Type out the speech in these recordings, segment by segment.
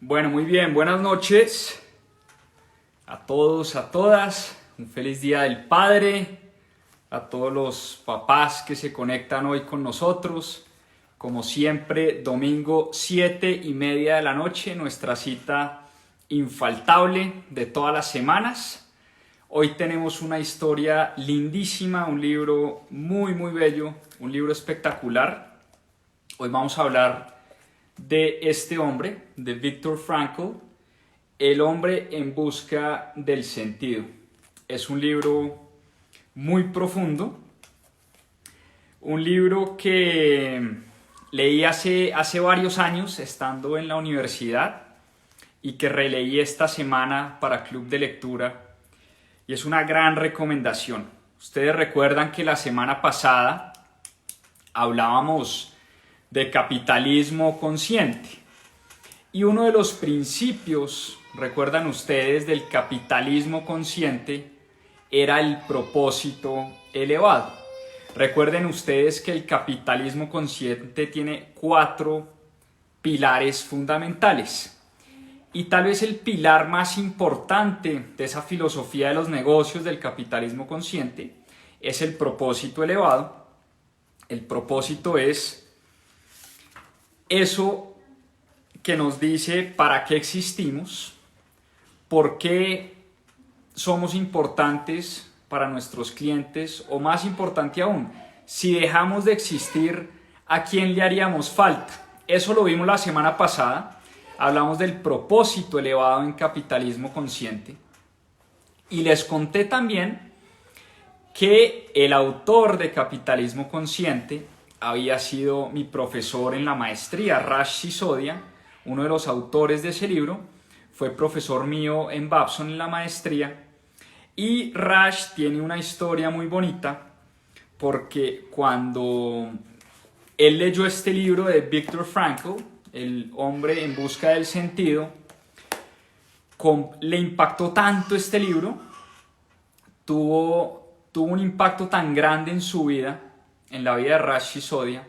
Bueno, muy bien, buenas noches a todos, a todas. Un feliz Día del Padre, a todos los papás que se conectan hoy con nosotros. Como siempre, domingo 7:30 de la noche, nuestra cita infaltable de todas las semanas. Hoy tenemos una historia lindísima, un libro muy bello, un libro espectacular. Hoy vamos a hablar de este hombre, de Viktor Frankl, El hombre en busca del sentido. Es un libro muy profundo, un libro que leí hace varios años estando en la universidad y que releí esta semana para Club de Lectura, y es una gran recomendación. Ustedes recuerdan que la semana pasada hablábamos de capitalismo consciente. Y uno de los principios, recuerdan ustedes, del capitalismo consciente era el propósito elevado. Recuerden ustedes que el capitalismo consciente tiene 4 pilares fundamentales. Y tal vez el pilar más importante de esa filosofía de los negocios del capitalismo consciente es el propósito elevado. El propósito es eso que nos dice para qué existimos, por qué somos importantes para nuestros clientes, o más importante aún, si dejamos de existir, ¿a quién le haríamos falta? Eso lo vimos la semana pasada. Hablamos del propósito elevado en capitalismo consciente. Y les conté también que el autor de Capitalismo Consciente había sido mi profesor en la maestría, Rash Sisodia, uno de los autores de ese libro. Fue profesor mío en Babson en la maestría. Y Rash tiene una historia muy bonita, porque cuando él leyó este libro de Viktor Frankl, El hombre en busca del sentido, le impactó tanto este libro, tuvo un impacto tan grande en su vida, en la vida de Rash Sisodia,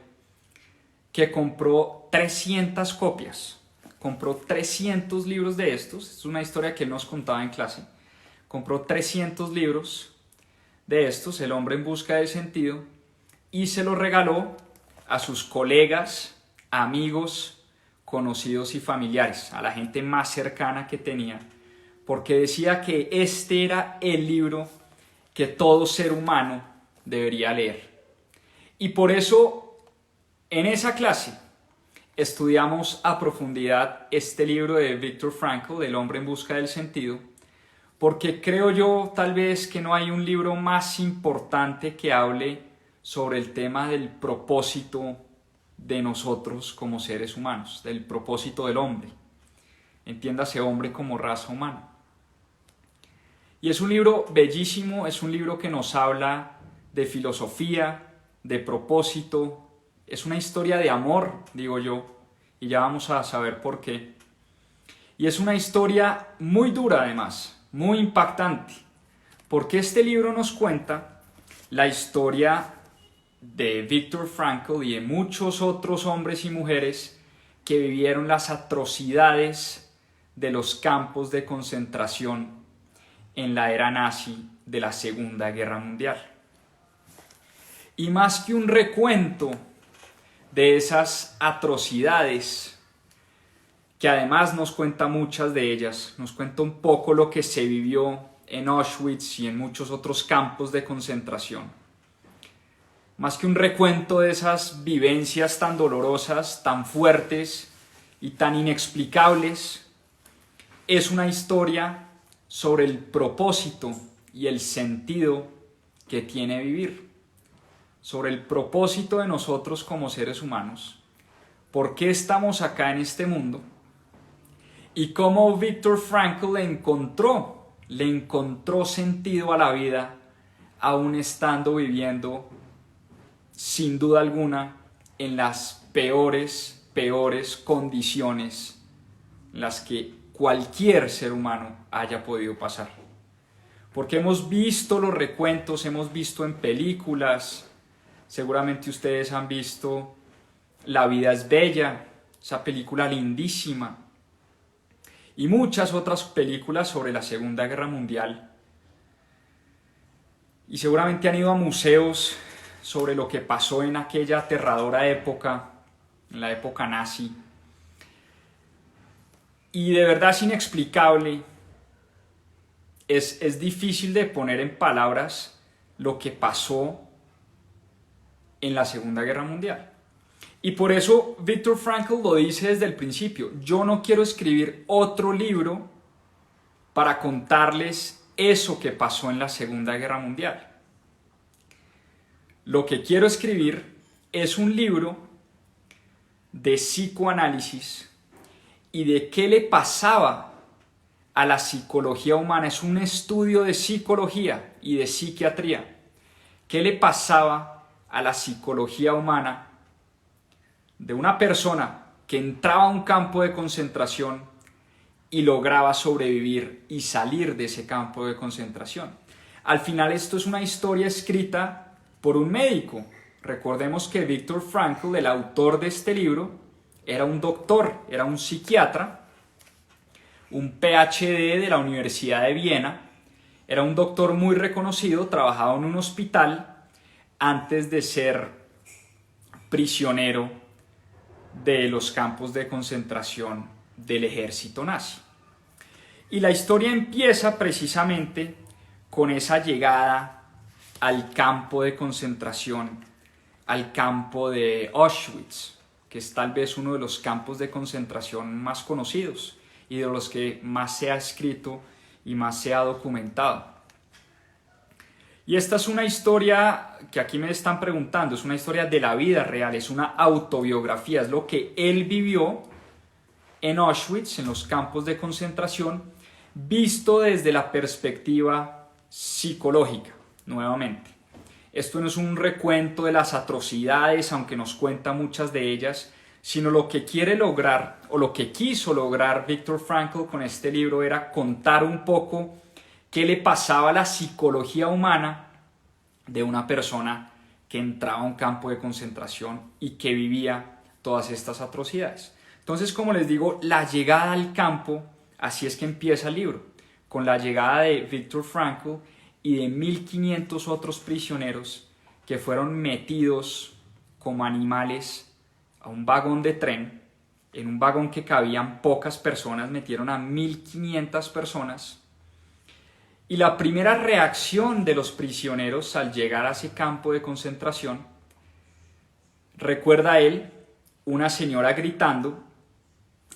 que compró 300 copias. Compró 300 libros de estos. Es una historia que él nos contaba en clase. Compró 300 libros de estos, El hombre en busca del sentido, y se los regaló a sus colegas, amigos, conocidos y familiares, a la gente más cercana que tenía, porque decía que este era el libro que todo ser humano debería leer. Y por eso, en esa clase, estudiamos a profundidad este libro de Viktor Frankl, El hombre en busca del sentido, porque creo yo tal vez que no hay un libro más importante que hable sobre el tema del propósito de nosotros como seres humanos, del propósito del hombre. Entiéndase hombre como raza humana. Y es un libro bellísimo, es un libro que nos habla de filosofía, de propósito. Es una historia de amor, digo yo, y ya vamos a saber por qué. Y es una historia muy dura además, muy impactante, porque este libro nos cuenta la historia de Viktor Frankl y de muchos otros hombres y mujeres que vivieron las atrocidades de los campos de concentración en la era nazi de la Segunda Guerra Mundial. Y más que un recuento de esas atrocidades, que además nos cuenta muchas de ellas, nos cuenta un poco lo que se vivió en Auschwitz y en muchos otros campos de concentración. Más que un recuento de esas vivencias tan dolorosas, tan fuertes y tan inexplicables, es una historia sobre el propósito y el sentido que tiene vivir, sobre el propósito de nosotros como seres humanos, por qué estamos acá en este mundo, y cómo Viktor Frankl le encontró sentido a la vida, aún estando viviendo, sin duda alguna, en las peores condiciones en las que cualquier ser humano haya podido pasar. Porque hemos visto los recuentos, hemos visto en películas, seguramente ustedes han visto La vida es bella, esa película lindísima, y muchas otras películas sobre la Segunda Guerra Mundial. Y seguramente han ido a museos sobre lo que pasó en aquella aterradora época, en la época nazi. Y de verdad es inexplicable, es difícil de poner en palabras lo que pasó en la Segunda Guerra Mundial. Y por eso Viktor Frankl lo dice desde el principio: yo no quiero escribir otro libro para contarles eso que pasó en la Segunda Guerra Mundial. Lo que quiero escribir es un libro de psicoanálisis y de qué le pasaba a la psicología humana. Es un estudio de psicología y de psiquiatría. ¿Qué le pasaba a la psicología humana de una persona que entraba a un campo de concentración y lograba sobrevivir y salir de ese campo de concentración? Al final esto es una historia escrita por un médico. Recordemos que Viktor Frankl, el autor de este libro, era un doctor, era un psiquiatra, un PhD de la Universidad de Viena, era un doctor muy reconocido, trabajaba en un hospital antes de ser prisionero de los campos de concentración del ejército nazi. Y la historia empieza precisamente con esa llegada al campo de concentración, al campo de Auschwitz, que es tal vez uno de los campos de concentración más conocidos y de los que más se ha escrito y más se ha documentado. Y esta es una historia que aquí me están preguntando, es una historia de la vida real, es una autobiografía, es lo que él vivió en Auschwitz, en los campos de concentración, visto desde la perspectiva psicológica, nuevamente. Esto no es un recuento de las atrocidades, aunque nos cuenta muchas de ellas, sino lo que quiere lograr, o lo que quiso lograr Viktor Frankl con este libro, era contar un poco qué le pasaba a la psicología humana de una persona que entraba a un campo de concentración y que vivía todas estas atrocidades. Entonces, como les digo, la llegada al campo, así es que empieza el libro, con la llegada de Viktor Frankl y de 1500 otros prisioneros que fueron metidos como animales a un vagón de tren. En un vagón que cabían pocas personas, metieron a 1500 personas. Y la primera reacción de los prisioneros al llegar a ese campo de concentración, recuerda él una señora gritando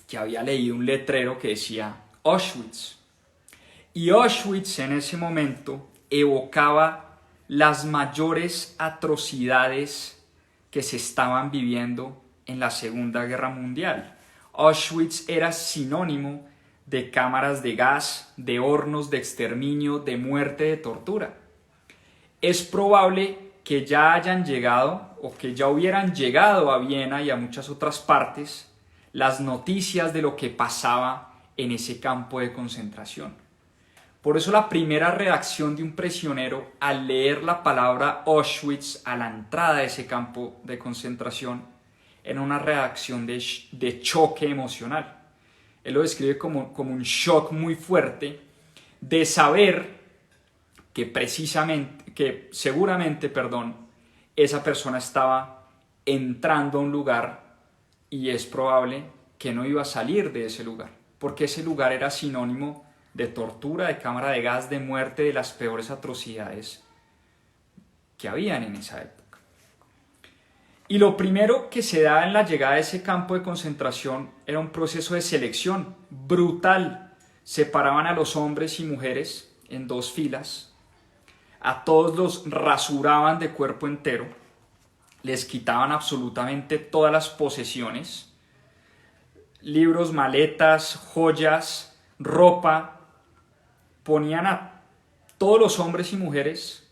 que había leído un letrero que decía Auschwitz. Y Auschwitz en ese momento evocaba las mayores atrocidades que se estaban viviendo en la Segunda Guerra Mundial. Auschwitz era sinónimo de cámaras de gas, de hornos de exterminio, de muerte, de tortura. Es probable que ya hayan llegado o que ya hubieran llegado a Viena y a muchas otras partes las noticias de lo que pasaba en ese campo de concentración. Por eso la primera reacción de un prisionero al leer la palabra Auschwitz a la entrada de ese campo de concentración era una reacción de choque emocional. Él lo describe como un shock muy fuerte de saber que seguramente, esa persona estaba entrando a un lugar y es probable que no iba a salir de ese lugar, porque ese lugar era sinónimo de tortura, de cámara de gas, de muerte, de las peores atrocidades que habían en esa época. Y lo primero que se da en la llegada a ese campo de concentración era un proceso de selección brutal. Separaban a los hombres y mujeres en dos filas, a todos los rasuraban de cuerpo entero, les quitaban absolutamente todas las posesiones, libros, maletas, joyas, ropa, ponían a todos los hombres y mujeres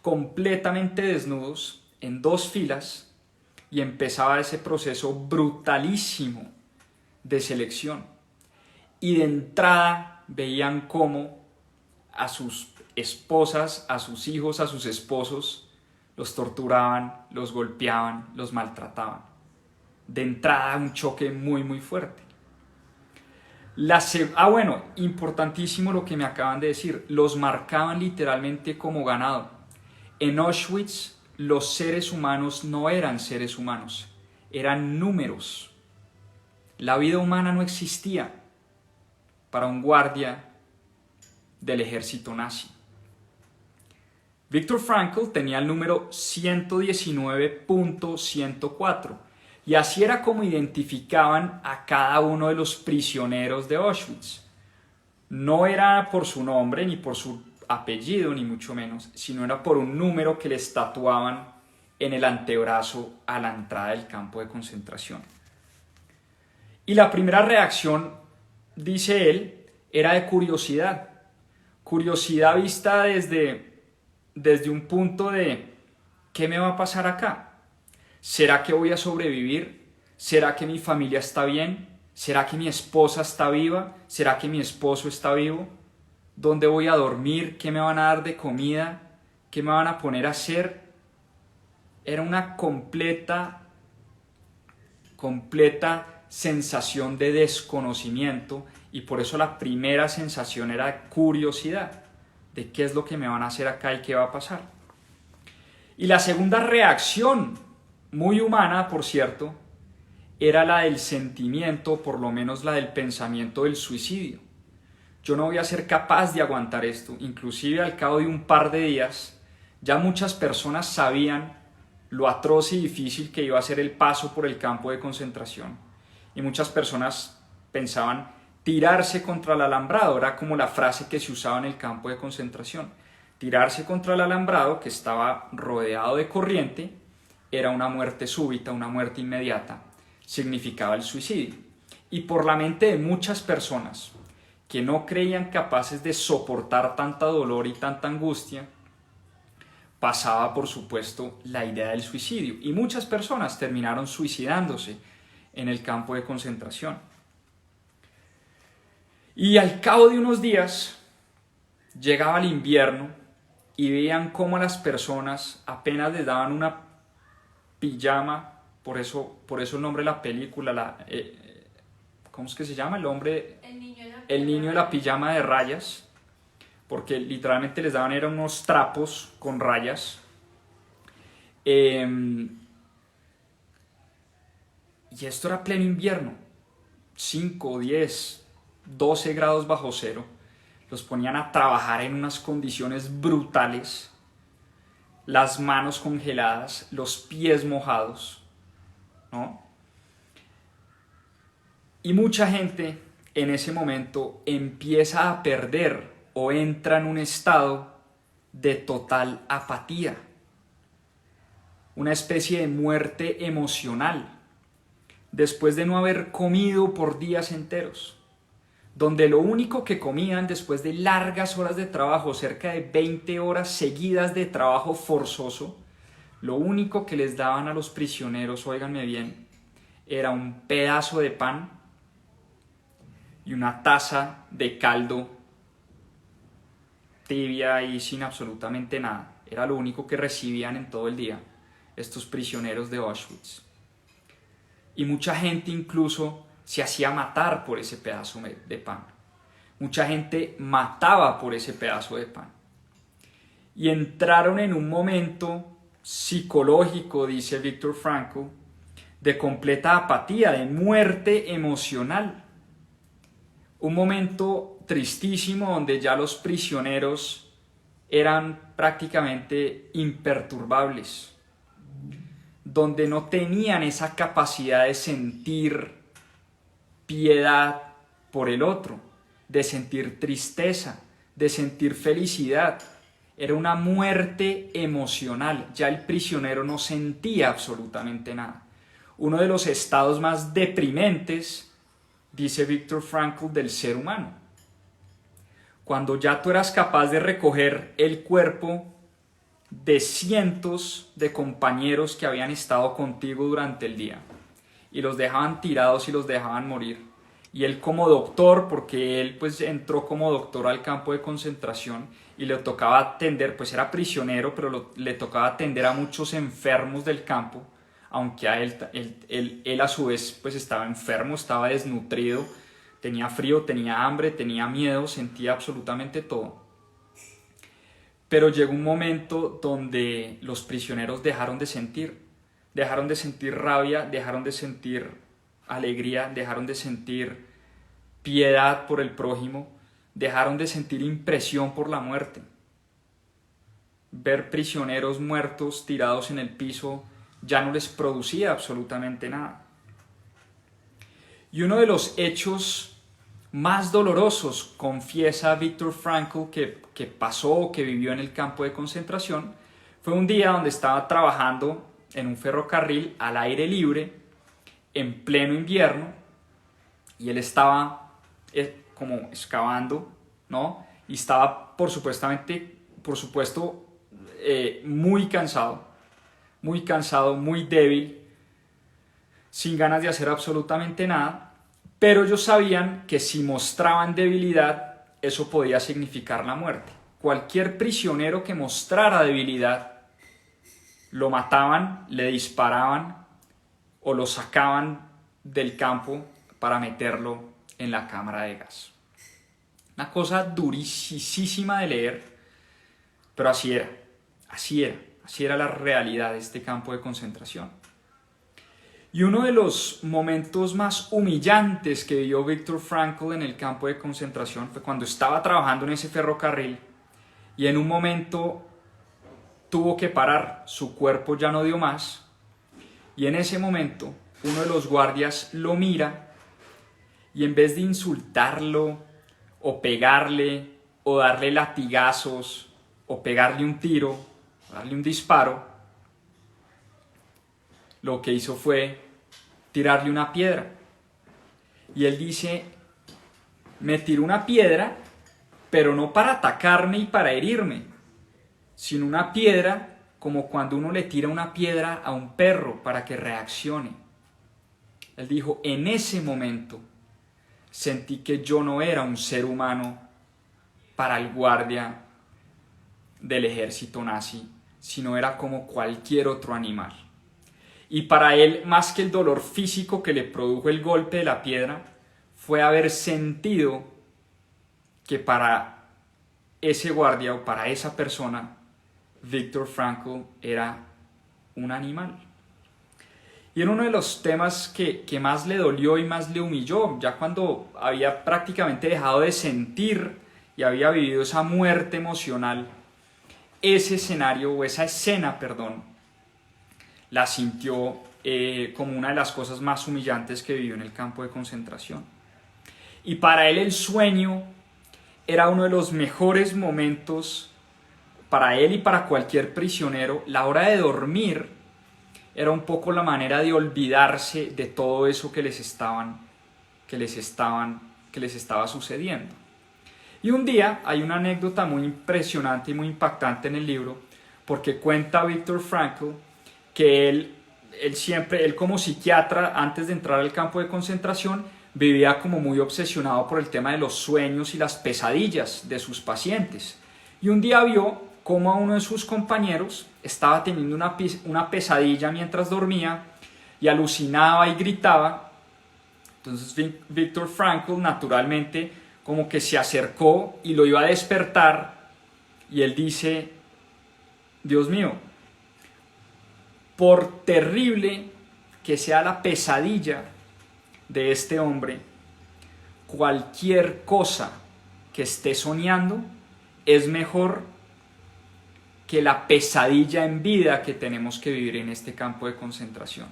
completamente desnudos en dos filas y empezaba ese proceso brutalísimo de selección. Y de entrada veían cómo a sus esposas, a sus hijos, a sus esposos los torturaban, los golpeaban, los maltrataban. De entrada un choque muy muy fuerte. Bueno, importantísimo lo que me acaban de decir. Los marcaban literalmente como ganado. En Auschwitz, los seres humanos no eran seres humanos, eran números. La vida humana no existía para un guardia del ejército nazi. Viktor Frankl tenía el número 119.104 y así era como identificaban a cada uno de los prisioneros de Auschwitz. No era por su nombre ni por su apellido, ni mucho menos, sino era por un número que les tatuaban en el antebrazo a la entrada del campo de concentración. Y la primera reacción, dice él, era de curiosidad. Curiosidad vista desde un punto de ¿qué me va a pasar acá? ¿Será que voy a sobrevivir? ¿Será que mi familia está bien? ¿Será que mi esposa está viva? ¿Será que mi esposo está vivo? ¿Dónde voy a dormir? ¿Qué me van a dar de comida? ¿Qué me van a poner a hacer? Era una completa sensación de desconocimiento y por eso la primera sensación era curiosidad de qué es lo que me van a hacer acá y qué va a pasar. Y la segunda reacción, muy humana por cierto, era la del sentimiento, por lo menos la del pensamiento del suicidio. Yo no voy a ser capaz de aguantar esto. Inclusive al cabo de un par de días, ya muchas personas sabían lo atroz y difícil que iba a ser el paso por el campo de concentración. Y muchas personas pensaban tirarse contra el alambrado. Era como la frase que se usaba en el campo de concentración. Tirarse contra el alambrado, que estaba rodeado de corriente, era una muerte súbita, una muerte inmediata. Significaba el suicidio. Y por la mente de muchas personas que no creían capaces de soportar tanta dolor y tanta angustia, pasaba por supuesto la idea del suicidio. Y muchas personas terminaron suicidándose en el campo de concentración. Y al cabo de unos días llegaba el invierno y veían cómo las personas apenas les daban una pijama, por eso el nombre de la película, ¿cómo es que se llama? El niño de la pijama de rayas, porque literalmente les daban eran unos trapos con rayas. Y esto era pleno invierno, 5, 10, 12 grados bajo cero. Los ponían a trabajar en unas condiciones brutales, las manos congeladas, los pies mojados, ¿no? Y mucha gente en ese momento empieza a perder o entra en un estado de total apatía, una especie de muerte emocional, después de no haber comido por días enteros, donde lo único que comían después de largas horas de trabajo, cerca de 20 horas seguidas de trabajo forzoso, lo único que les daban a los prisioneros, óiganme bien, era un pedazo de pan y una taza de caldo tibia y sin absolutamente nada. Era lo único que recibían en todo el día estos prisioneros de Auschwitz. Y mucha gente incluso se hacía matar por ese pedazo de pan. Mucha gente mataba por ese pedazo de pan. Y entraron en un momento psicológico, dice Viktor Frankl, de completa apatía, de muerte emocional. Un momento tristísimo donde ya los prisioneros eran prácticamente imperturbables, donde no tenían esa capacidad de sentir piedad por el otro, de sentir tristeza, de sentir felicidad. Era una muerte emocional, ya el prisionero no sentía absolutamente nada. Uno de los estados más deprimentes, dice Viktor Frankl, del ser humano. Cuando ya tú eras capaz de recoger el cuerpo de cientos de compañeros que habían estado contigo durante el día y los dejaban tirados y los dejaban morir. Y él como doctor, porque él pues entró como doctor al campo de concentración y le tocaba atender, pues era prisionero, pero le tocaba atender a muchos enfermos del campo, aunque a él a su vez pues estaba enfermo, estaba desnutrido, Tenía frío, tenía hambre, tenía miedo, sentía absolutamente todo. Pero llegó un momento donde los prisioneros dejaron de sentir rabia, dejaron de sentir alegría, dejaron de sentir piedad por el prójimo, dejaron de sentir impresión por la muerte. Ver prisioneros muertos tirados en el piso ya no les producía absolutamente nada. Y uno de los hechos más dolorosos, confiesa Viktor Frankl, que pasó, que vivió en el campo de concentración, fue un día donde estaba trabajando en un ferrocarril al aire libre, en pleno invierno, y él estaba como excavando, ¿no? Y estaba, por supuesto, muy cansado, muy débil, sin ganas de hacer absolutamente nada, pero ellos sabían que si mostraban debilidad, eso podía significar la muerte. Cualquier prisionero que mostrara debilidad, lo mataban, le disparaban o lo sacaban del campo para meterlo en la cámara de gas. Una cosa durísima de leer, pero así era la realidad de este campo de concentración. Y uno de los momentos más humillantes que vivió Viktor Frankl en el campo de concentración fue cuando estaba trabajando en ese ferrocarril y en un momento tuvo que parar, su cuerpo ya no dio más, y en ese momento uno de los guardias lo mira y en vez de insultarlo o pegarle o darle latigazos o pegarle un tiro o darle un disparo, lo que hizo fue tirarle una piedra. Y él dice, me tiró una piedra, pero no para atacarme y para herirme, sino una piedra como cuando uno le tira una piedra a un perro para que reaccione. Él dijo, en ese momento sentí que yo no era un ser humano para el guardia del ejército nazi, sino era como cualquier otro animal. Y para él, más que el dolor físico que le produjo el golpe de la piedra, fue haber sentido que para ese guardia o para esa persona, Viktor Frankl era un animal. Y era uno de los temas que más le dolió y más le humilló, ya cuando había prácticamente dejado de sentir y había vivido esa muerte emocional, ese escenario o esa escena, la sintió como una de las cosas más humillantes que vivió en el campo de concentración. Y para él el sueño era uno de los mejores momentos para él y para cualquier prisionero. La hora de dormir era un poco la manera de olvidarse de todo eso que les estaba sucediendo. Y un día hay una anécdota muy impresionante y muy impactante en el libro, porque cuenta Viktor Frankl que él como psiquiatra, antes de entrar al campo de concentración, vivía como muy obsesionado por el tema de los sueños y las pesadillas de sus pacientes. Y un día vio cómo a uno de sus compañeros estaba teniendo una pesadilla mientras dormía y alucinaba y gritaba. Entonces Viktor Frankl naturalmente como que se acercó y lo iba a despertar, y él dice, Dios mío, por terrible que sea la pesadilla de este hombre, cualquier cosa que esté soñando es mejor que la pesadilla en vida que tenemos que vivir en este campo de concentración.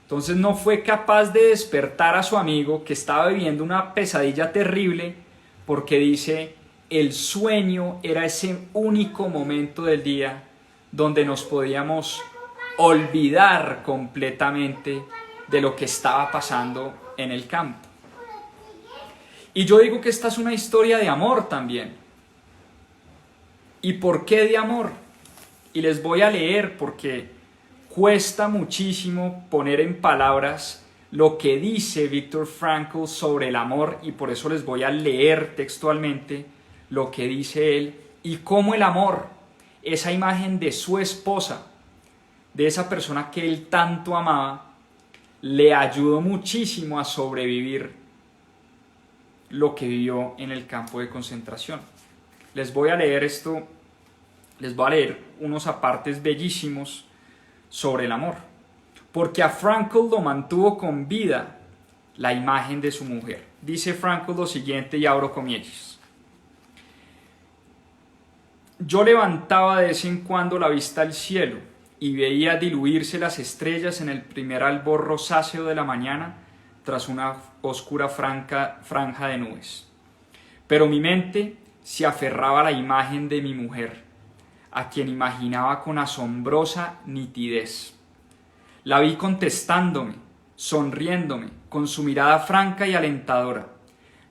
Entonces no fue capaz de despertar a su amigo que estaba viviendo una pesadilla terrible, porque dice, el sueño era ese único momento del día donde nos podíamos olvidar completamente de lo que estaba pasando en el campo. Y yo digo que esta es una historia de amor también. ¿Y por qué de amor? Y les voy a leer porque cuesta muchísimo poner en palabras lo que dice Viktor Frankl sobre el amor, y por eso les voy a leer textualmente lo que dice él y cómo el amor, esa imagen de su esposa, de esa persona que él tanto amaba, le ayudó muchísimo a sobrevivir lo que vivió en el campo de concentración. Les voy a leer esto, les voy a leer unos apartes bellísimos sobre el amor. Porque a Frankl lo mantuvo con vida la imagen de su mujer. Dice Frankl lo siguiente, y abro comillas: yo levantaba de vez en cuando la vista al cielo y veía diluirse las estrellas en el primer albor rosáceo de la mañana tras una oscura franja de nubes. Pero mi mente se aferraba a la imagen de mi mujer, a quien imaginaba con asombrosa nitidez. La vi contestándome, sonriéndome, con su mirada franca y alentadora.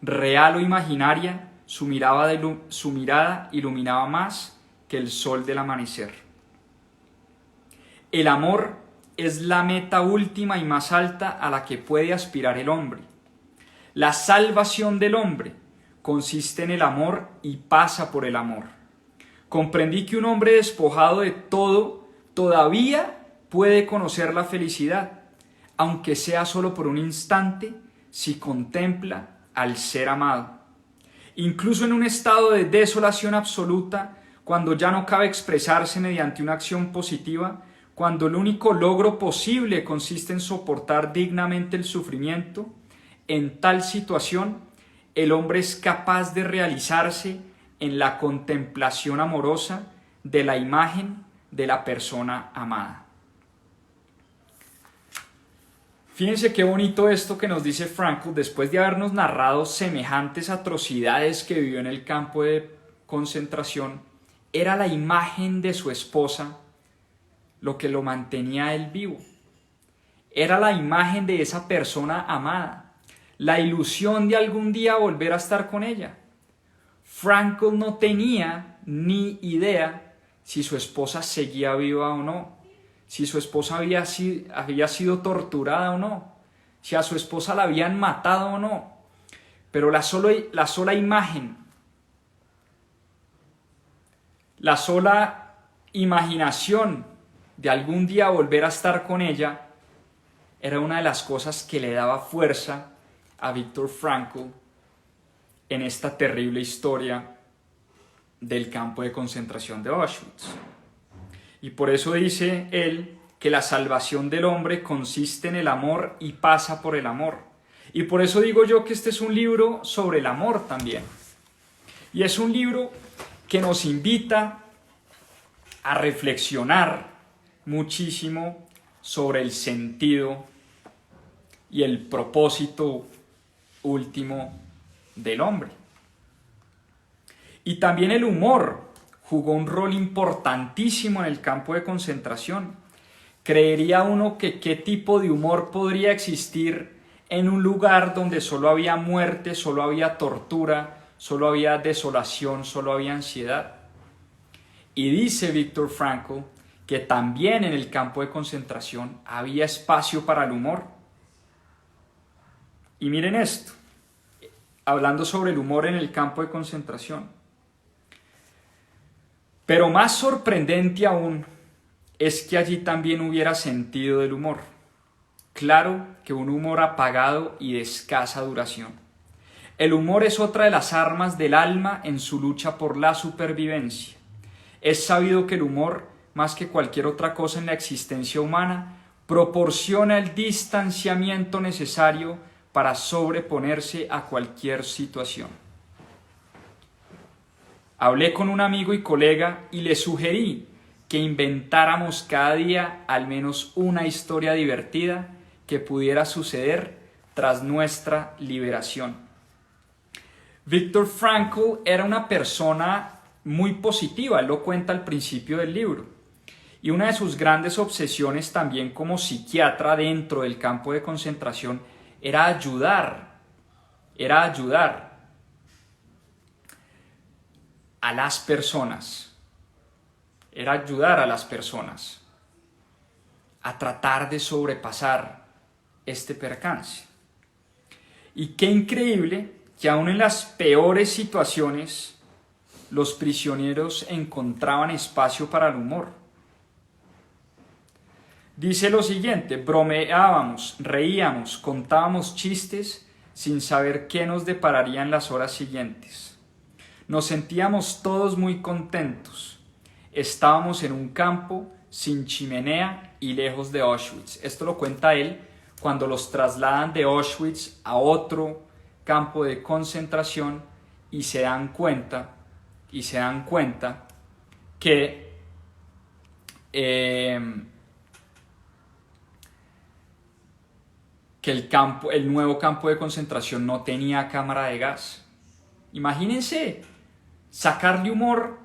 Real o imaginaria, su mirada iluminaba más que el sol del amanecer. El amor es la meta última y más alta a la que puede aspirar el hombre. La salvación del hombre consiste en el amor y pasa por el amor. Comprendí que un hombre despojado de todo todavía puede conocer la felicidad, aunque sea solo por un instante, si contempla al ser amado. Incluso en un estado de desolación absoluta, cuando ya no cabe expresarse mediante una acción positiva, cuando el único logro posible consiste en soportar dignamente el sufrimiento, en tal situación el hombre es capaz de realizarse en la contemplación amorosa de la imagen de la persona amada. Fíjense qué bonito esto que nos dice Frankl después de habernos narrado semejantes atrocidades que vivió en el campo de concentración. Era la imagen de su esposa lo que lo mantenía a él vivo. Era la imagen de esa persona amada, la ilusión de algún día volver a estar con ella. Frankl no tenía ni idea si su esposa seguía viva o no, si su esposa había sido torturada o no, si a su esposa la habían matado o no. Pero la sola imagen, la sola imaginación de algún día volver a estar con ella era una de las cosas que le daba fuerza a Viktor Frankl en esta terrible historia del campo de concentración de Auschwitz. Y por eso dice él que la salvación del hombre consiste en el amor y pasa por el amor. Y por eso digo yo que este es un libro sobre el amor también. Y es un libro que nos invita a reflexionar muchísimo sobre el sentido y el propósito último del hombre. Y también el humor jugó un rol importantísimo en el campo de concentración. Creería uno que qué tipo de humor podría existir en un lugar donde solo había muerte, solo había tortura, solo había desolación, solo había ansiedad. Y dice Viktor Frankl que también en el campo de concentración había espacio para el humor. Y miren esto, hablando sobre el humor en el campo de concentración. Pero más sorprendente aún es que allí también hubiera sentido del humor. Claro que un humor apagado y de escasa duración. El humor es otra de las armas del alma en su lucha por la supervivencia. Es sabido que el humor, más que cualquier otra cosa en la existencia humana, proporciona el distanciamiento necesario para sobreponerse a cualquier situación. Hablé con un amigo y colega y le sugerí que inventáramos cada día al menos una historia divertida que pudiera suceder tras nuestra liberación. Viktor Frankl era una persona muy positiva, él lo cuenta al principio del libro. Y una de sus grandes obsesiones también como psiquiatra dentro del campo de concentración era ayudar a las personas, a tratar de sobrepasar este percance. Y qué increíble que aún en las peores situaciones los prisioneros encontraban espacio para el humor. Dice lo siguiente: bromeábamos, reíamos, contábamos chistes sin saber qué nos depararía en las horas siguientes. Nos sentíamos todos muy contentos. Estábamos en un campo sin chimenea y lejos de Auschwitz. Esto lo cuenta él cuando los trasladan de Auschwitz a otro campo de concentración y se dan cuenta que el nuevo campo de concentración no tenía cámara de gas. Imagínense sacarle humor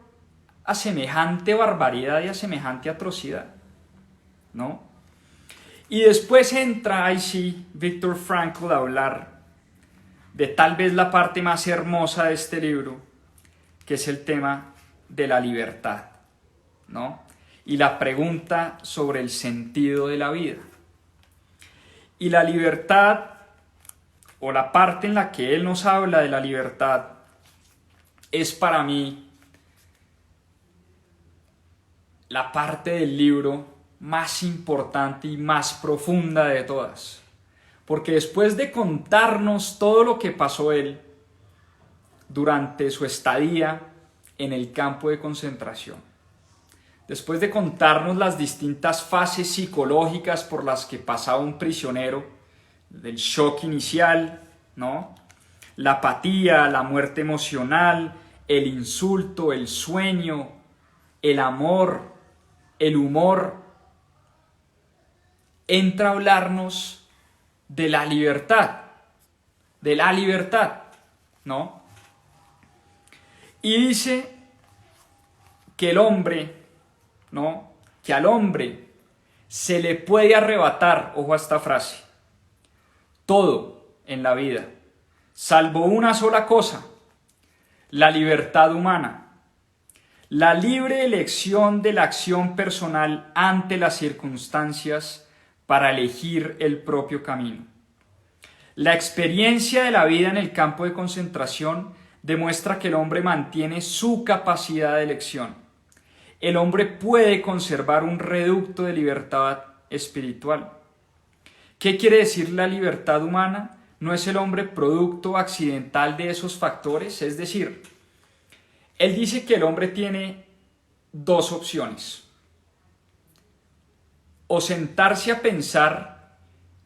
a semejante barbaridad y a semejante atrocidad, ¿no? Y después entra ahí sí Viktor Frankl a hablar de tal vez la parte más hermosa de este libro, que es el tema de la libertad, ¿no? Y la pregunta sobre el sentido de la vida. Y la libertad, o la parte en la que él nos habla de la libertad, es para mí la parte del libro más importante y más profunda de todas. Porque después de contarnos todo lo que pasó él durante su estadía en el campo de concentración, después de contarnos las distintas fases psicológicas por las que pasaba un prisionero, del shock inicial, ¿no? La apatía, la muerte emocional, el insulto, el sueño, el amor, el humor, entra a hablarnos de la libertad, ¿no? Y dice que el hombre, ¿no? Que al hombre se le puede arrebatar, ojo a esta frase, todo en la vida, salvo una sola cosa: la libertad humana, la libre elección de la acción personal ante las circunstancias para elegir el propio camino. La experiencia de la vida en el campo de concentración demuestra que el hombre mantiene su capacidad de elección. El hombre puede conservar un reducto de libertad espiritual. ¿Qué quiere decir la libertad humana? ¿No es el hombre producto accidental de esos factores? Es decir, él dice que el hombre tiene dos opciones: o sentarse a pensar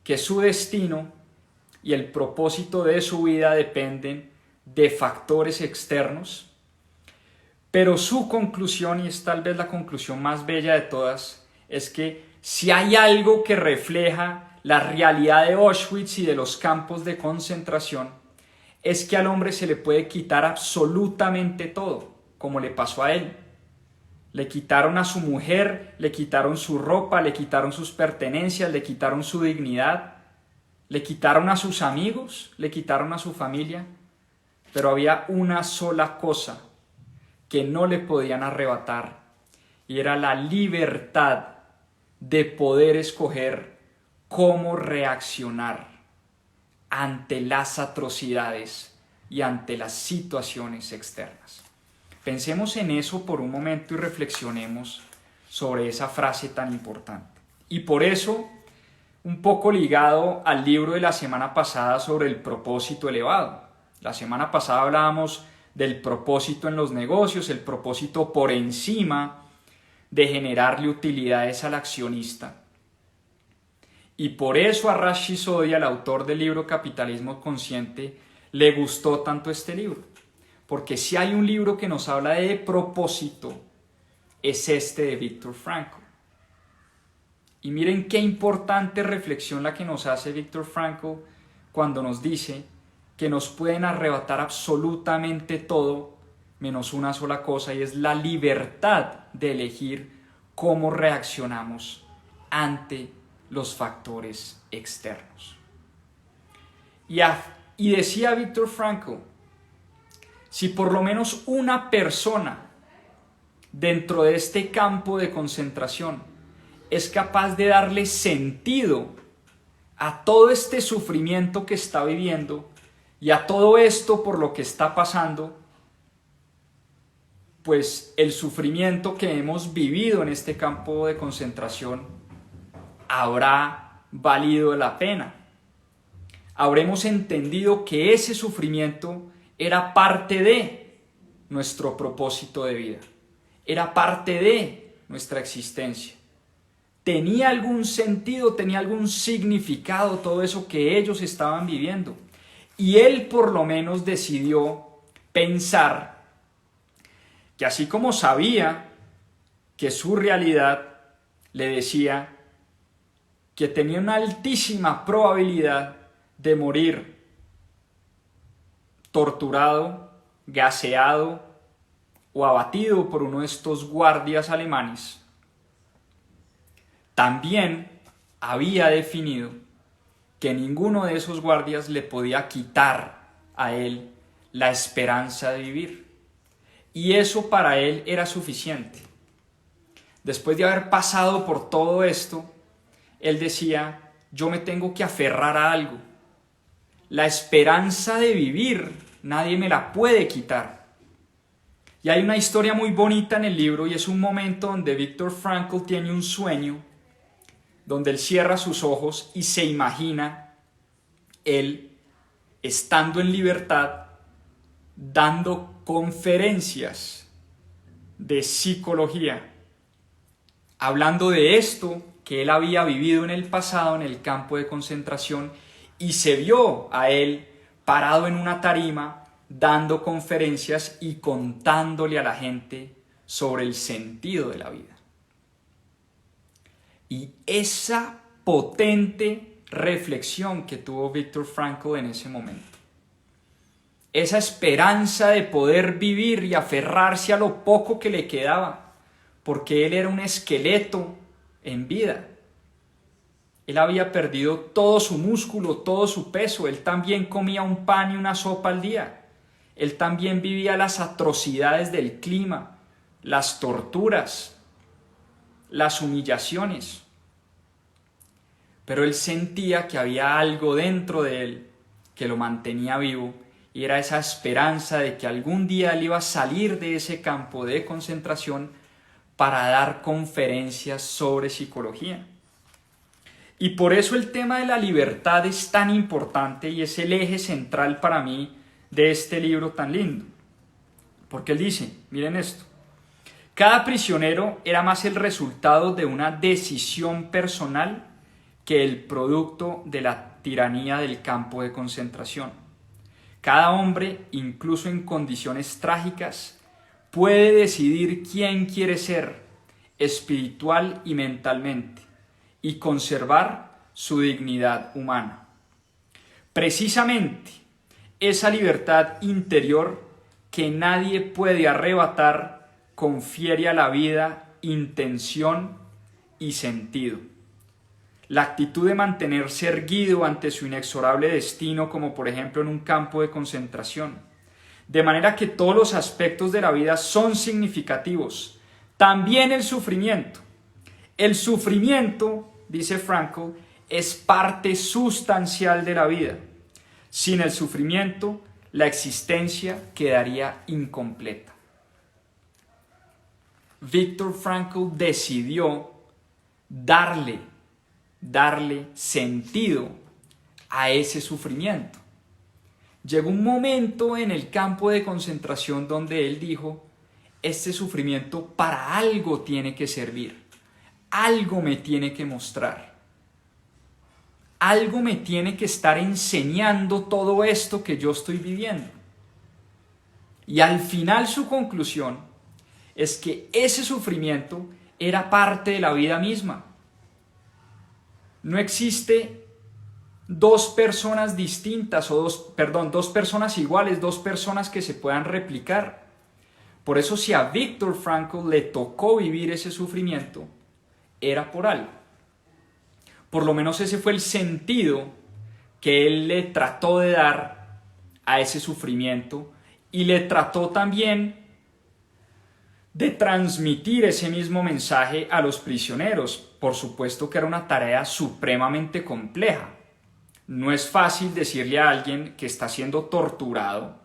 que su destino y el propósito de su vida dependen de factores externos, pero su conclusión, y es tal vez la conclusión más bella de todas, es que si hay algo que refleja la realidad de Auschwitz y de los campos de concentración, es que al hombre se le puede quitar absolutamente todo, como le pasó a él. Le quitaron a su mujer, le quitaron su ropa, le quitaron sus pertenencias, le quitaron su dignidad, le quitaron a sus amigos, le quitaron a su familia, pero había una sola cosa que no le podían arrebatar, y era la libertad de poder escoger cómo reaccionar ante las atrocidades y ante las situaciones externas. Pensemos en eso por un momento y reflexionemos sobre esa frase tan importante. Y por eso, un poco ligado al libro de la semana pasada sobre el propósito elevado. La semana pasada hablábamos del propósito en los negocios, el propósito por encima de generarle utilidades al accionista. Y por eso a Rash Sisodia, el autor del libro Capitalismo Consciente, le gustó tanto este libro. Porque si hay un libro que nos habla de propósito, es este de Viktor Frankl. Y miren qué importante reflexión la que nos hace Viktor Frankl cuando nos dice que nos pueden arrebatar absolutamente todo menos una sola cosa, y es la libertad de elegir cómo reaccionamos ante los factores externos. Y decía Viktor Frankl, si por lo menos una persona dentro de este campo de concentración es capaz de darle sentido a todo este sufrimiento que está viviendo y a todo esto por lo que está pasando, pues el sufrimiento que hemos vivido en este campo de concentración habrá valido la pena. habremos entendido que ese sufrimiento era parte de nuestro propósito de vida, era parte de nuestra existencia. Tenía algún sentido, tenía algún significado todo eso que ellos estaban viviendo. Y él por lo menos decidió pensar que así como sabía que su realidad le decía que tenía una altísima probabilidad de morir torturado, gaseado o abatido por uno de estos guardias alemanes, también había definido que ninguno de esos guardias le podía quitar a él la esperanza de vivir. Y eso para él era suficiente. Después de haber pasado por todo esto, él decía, yo me tengo que aferrar a algo. La esperanza de vivir nadie me la puede quitar. Y hay una historia muy bonita en el libro y es un momento donde Viktor Frankl tiene un sueño donde él cierra sus ojos y se imagina él estando en libertad dando conferencias de psicología, hablando de esto que él había vivido en el pasado en el campo de concentración y se vio a él parado en una tarima dando conferencias y contándole a la gente sobre el sentido de la vida. Y esa potente reflexión que tuvo Viktor Frankl en ese momento, esa esperanza de poder vivir y aferrarse a lo poco que le quedaba, porque él era un esqueleto en vida. Él había perdido todo su músculo, todo su peso. Él también comía un pan y una sopa al día. Él también vivía las atrocidades del clima, las torturas, las humillaciones. Pero él sentía que había algo dentro de él que lo mantenía vivo y era esa esperanza de que algún día él iba a salir de ese campo de concentración para dar conferencias sobre psicología. Y por eso el tema de la libertad es tan importante y es el eje central para mí de este libro tan lindo. Porque él dice, miren esto, cada prisionero era más el resultado de una decisión personal que el producto de la tiranía del campo de concentración. Cada hombre, incluso en condiciones trágicas, puede decidir quién quiere ser, espiritual y mentalmente, y conservar su dignidad humana. Precisamente, esa libertad interior que nadie puede arrebatar confiere a la vida intención y sentido. La actitud de mantenerse erguido ante su inexorable destino, como por ejemplo en un campo de concentración. De manera que todos los aspectos de la vida son significativos. También el sufrimiento. El sufrimiento, dice Frankl, es parte sustancial de la vida. Sin el sufrimiento, la existencia quedaría incompleta. Viktor Frankl decidió darle sentido a ese sufrimiento. Llegó un momento en el campo de concentración donde él dijo, este sufrimiento para algo tiene que servir, algo me tiene que mostrar, algo me tiene que estar enseñando todo esto que yo estoy viviendo. Y al final su conclusión es que ese sufrimiento era parte de la vida misma. No existe dos personas distintas o dos personas iguales, dos personas que se puedan replicar. Por eso si a Viktor Frankl le tocó vivir ese sufrimiento, era por algo. Por lo menos ese fue el sentido que él le trató de dar a ese sufrimiento y le trató también de transmitir ese mismo mensaje a los prisioneros. Por supuesto que era una tarea supremamente compleja. No es fácil decirle a alguien que está siendo torturado,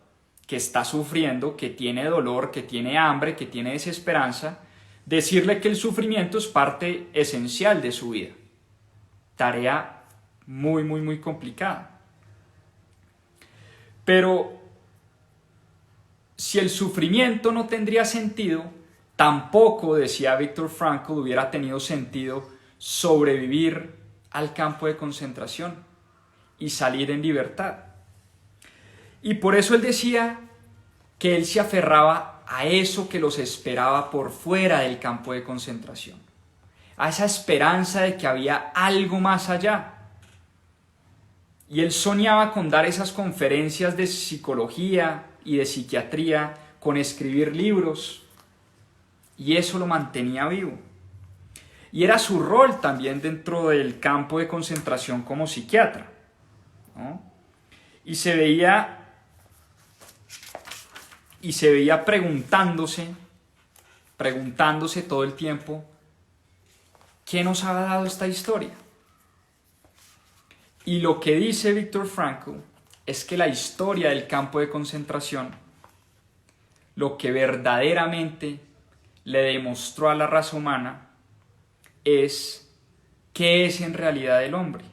que está sufriendo, que tiene dolor, que tiene hambre, que tiene desesperanza, decirle que el sufrimiento es parte esencial de su vida. Tarea muy complicada. Pero si el sufrimiento no tendría sentido, tampoco, decía Viktor Frankl, hubiera tenido sentido sobrevivir al campo de concentración y salir en libertad. Y por eso él decía que él se aferraba a eso que los esperaba por fuera del campo de concentración, a esa esperanza de que había algo más allá. Y él soñaba con dar esas conferencias de psicología y de psiquiatría, con escribir libros, y eso lo mantenía vivo. Y era su rol también dentro del campo de concentración como psiquiatra, ¿no? Y se veía preguntándose todo el tiempo, ¿qué nos ha dado esta historia? Y lo que dice Viktor Frankl es que la historia del campo de concentración, lo que verdaderamente le demostró a la raza humana es qué es en realidad el hombre.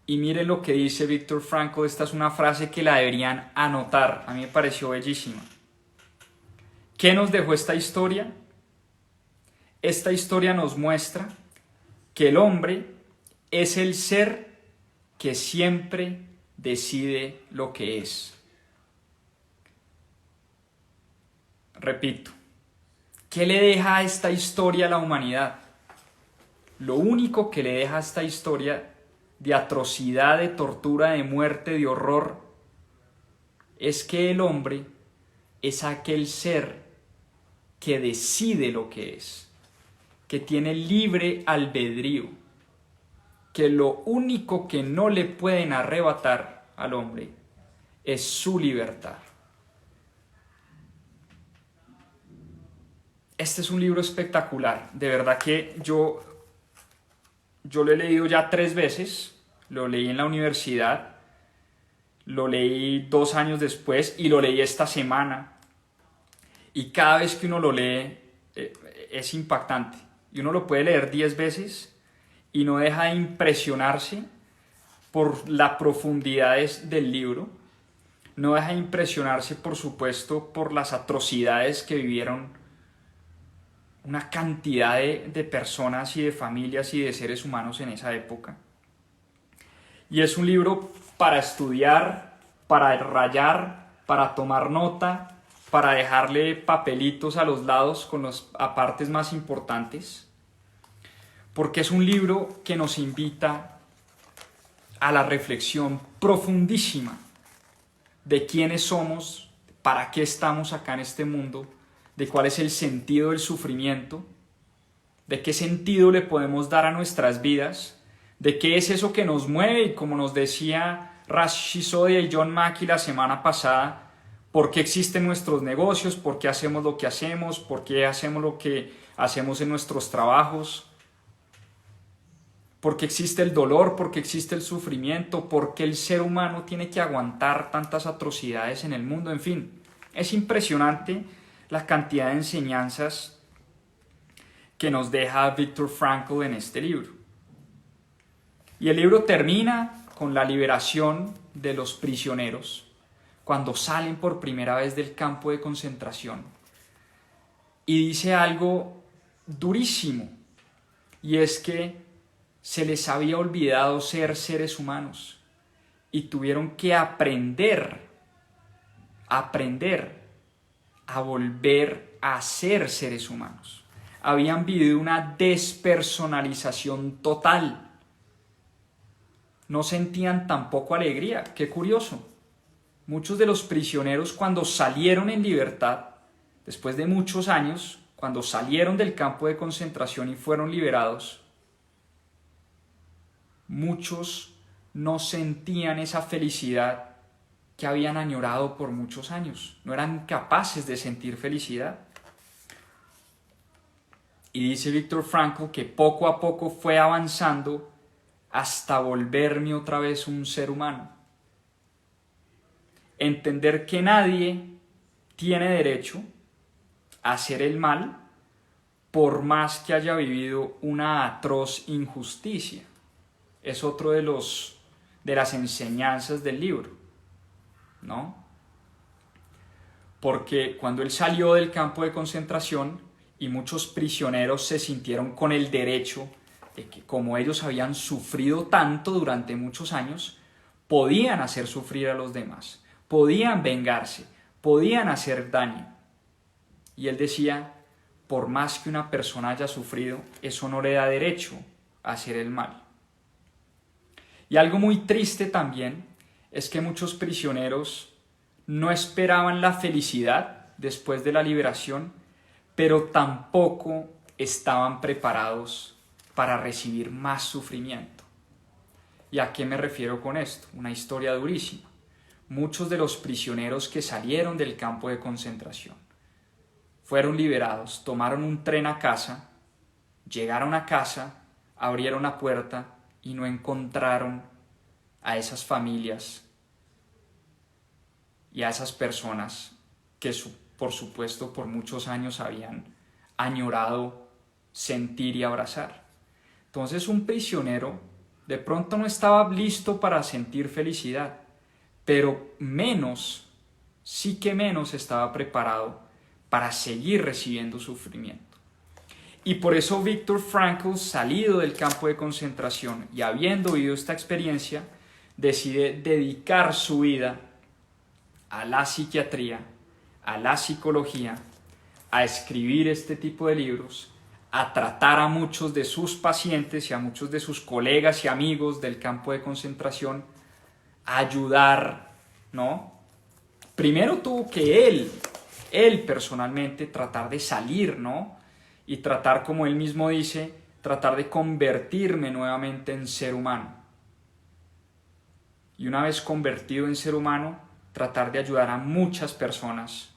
Y miren lo que dice Viktor Frankl, esta es una frase que la deberían anotar, a mí me pareció bellísima. ¿Qué nos dejó esta historia? Esta historia nos muestra que el hombre es el ser que siempre decide lo que es. Repito, ¿qué le deja a esta historia a la humanidad? Lo único que le deja a esta historia de atrocidad, de tortura, de muerte, de horror, es que el hombre es aquel ser que decide lo que es, que tiene libre albedrío, que lo único que no le pueden arrebatar al hombre es su libertad. Este es un libro espectacular, de verdad que yo lo he leído ya 3 veces, lo leí en la universidad, lo leí 2 años después y lo leí esta semana. Y cada vez que uno lo lee es impactante. Y uno lo puede leer 10 veces y no deja de impresionarse por la profundidad del libro. No deja de impresionarse, por supuesto, por las atrocidades que vivieron una cantidad de personas y de familias y de seres humanos en esa época. Y es un libro para estudiar, para rayar, para tomar nota, para dejarle papelitos a los lados con las partes más importantes, porque es un libro que nos invita a la reflexión profundísima de quiénes somos, para qué estamos acá en este mundo, de cuál es el sentido del sufrimiento, de qué sentido le podemos dar a nuestras vidas, de qué es eso que nos mueve, y como nos decía Rashi Sodia y John Mackey la semana pasada, por qué existen nuestros negocios, por qué hacemos lo que hacemos, por qué hacemos lo que hacemos en nuestros trabajos, por qué existe el dolor, por qué existe el sufrimiento, por qué el ser humano tiene que aguantar tantas atrocidades en el mundo. En fin, es impresionante la cantidad de enseñanzas que nos deja Viktor Frankl en este libro. Y el libro termina con la liberación de los prisioneros cuando salen por primera vez del campo de concentración. Y dice algo durísimo, y es que se les había olvidado ser seres humanos y tuvieron que aprender a volver a ser seres humanos. Habían vivido una despersonalización total. No sentían tampoco alegría. Qué curioso. Muchos de los prisioneros, cuando salieron en libertad, después de muchos años, cuando salieron del campo de concentración y fueron liberados, muchos no sentían esa felicidad que habían añorado por muchos años. No eran capaces de sentir felicidad. Y dice Viktor Frankl que poco a poco fue avanzando hasta volverme otra vez un ser humano. Entender que nadie tiene derecho a hacer el mal por más que haya vivido una atroz injusticia. Es otro de de las enseñanzas del libro, ¿no? Porque cuando él salió del campo de concentración y muchos prisioneros se sintieron con el derecho de que, como ellos habían sufrido tanto durante muchos años, podían hacer sufrir a los demás, podían vengarse, podían hacer daño. Y él decía, por más que una persona haya sufrido, eso no le da derecho a hacer el mal. Y algo muy triste también es que muchos prisioneros no esperaban la felicidad después de la liberación, pero tampoco estaban preparados para recibir más sufrimiento. ¿Y a qué me refiero con esto? Una historia durísima. Muchos de los prisioneros que salieron del campo de concentración fueron liberados, tomaron un tren a casa, llegaron a casa, abrieron la puerta y no encontraron a esas familias y a esas personas que por supuesto por muchos años habían añorado sentir y abrazar. Entonces un prisionero de pronto no estaba listo para sentir felicidad, pero sí que menos estaba preparado para seguir recibiendo sufrimiento. Y por eso Viktor Frankl, salido del campo de concentración y habiendo vivido esta experiencia, decide dedicar su vida a la psiquiatría, a la psicología, a escribir este tipo de libros, a tratar a muchos de sus pacientes y a muchos de sus colegas y amigos del campo de concentración, a ayudar, ¿no? Primero tuvo que él personalmente tratar de salir, ¿no? Y tratar, como él mismo dice, tratar de convertirme nuevamente en ser humano. Y una vez convertido en ser humano, tratar de ayudar a muchas personas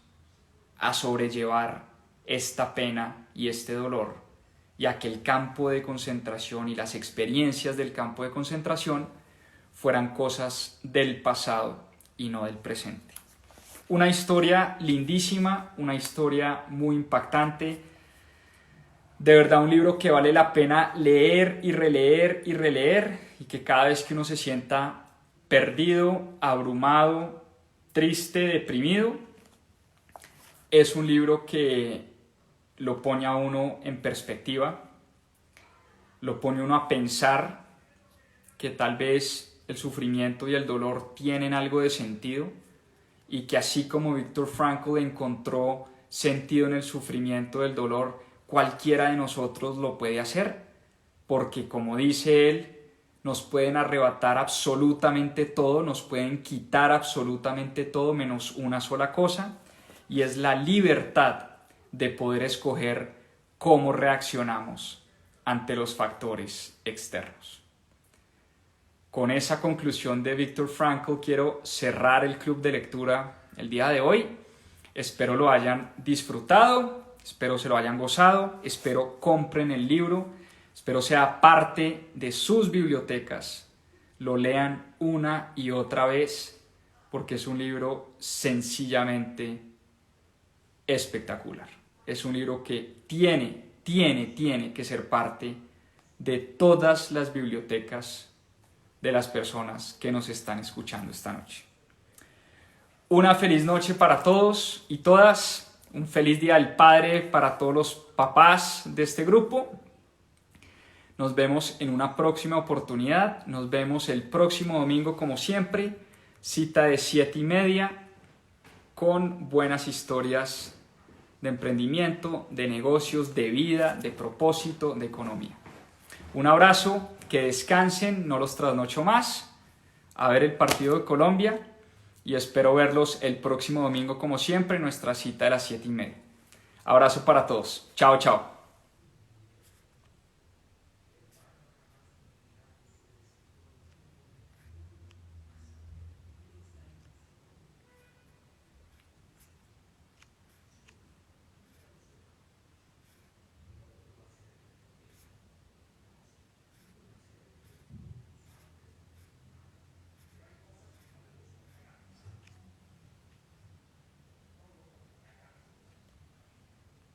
a sobrellevar esta pena y este dolor, y a que el campo de concentración y las experiencias del campo de concentración fueran cosas del pasado y no del presente. Una historia lindísima, una historia muy impactante, de verdad un libro que vale la pena leer y releer y releer, y que cada vez que uno se sienta perdido, abrumado, triste, deprimido, es un libro que lo pone a uno en perspectiva, lo pone uno a pensar que tal vez el sufrimiento y el dolor tienen algo de sentido, y que así como Viktor Frankl encontró sentido en el sufrimiento y el dolor, cualquiera de nosotros lo puede hacer, porque como dice él, nos pueden arrebatar absolutamente todo, nos pueden quitar absolutamente todo menos una sola cosa, y es la libertad de poder escoger cómo reaccionamos ante los factores externos. Con esa conclusión de Viktor Frankl quiero cerrar el club de lectura el día de hoy. Espero lo hayan disfrutado, espero se lo hayan gozado, espero compren el libro, espero sea parte de sus bibliotecas, lo lean una y otra vez, porque es un libro sencillamente espectacular. Es un libro que tiene que ser parte de todas las bibliotecas de las personas que nos están escuchando esta noche. Una feliz noche para todos y todas, un feliz Día del Padre para todos los papás de este grupo. Nos vemos en una próxima oportunidad, nos vemos el próximo domingo como siempre, cita de 7:30 con buenas historias de emprendimiento, de negocios, de vida, de propósito, de economía. Un abrazo, que descansen, no los trasnocho más, a ver el partido de Colombia, y espero verlos el próximo domingo como siempre en nuestra cita de las 7:30. Abrazo para todos. Chao, chao.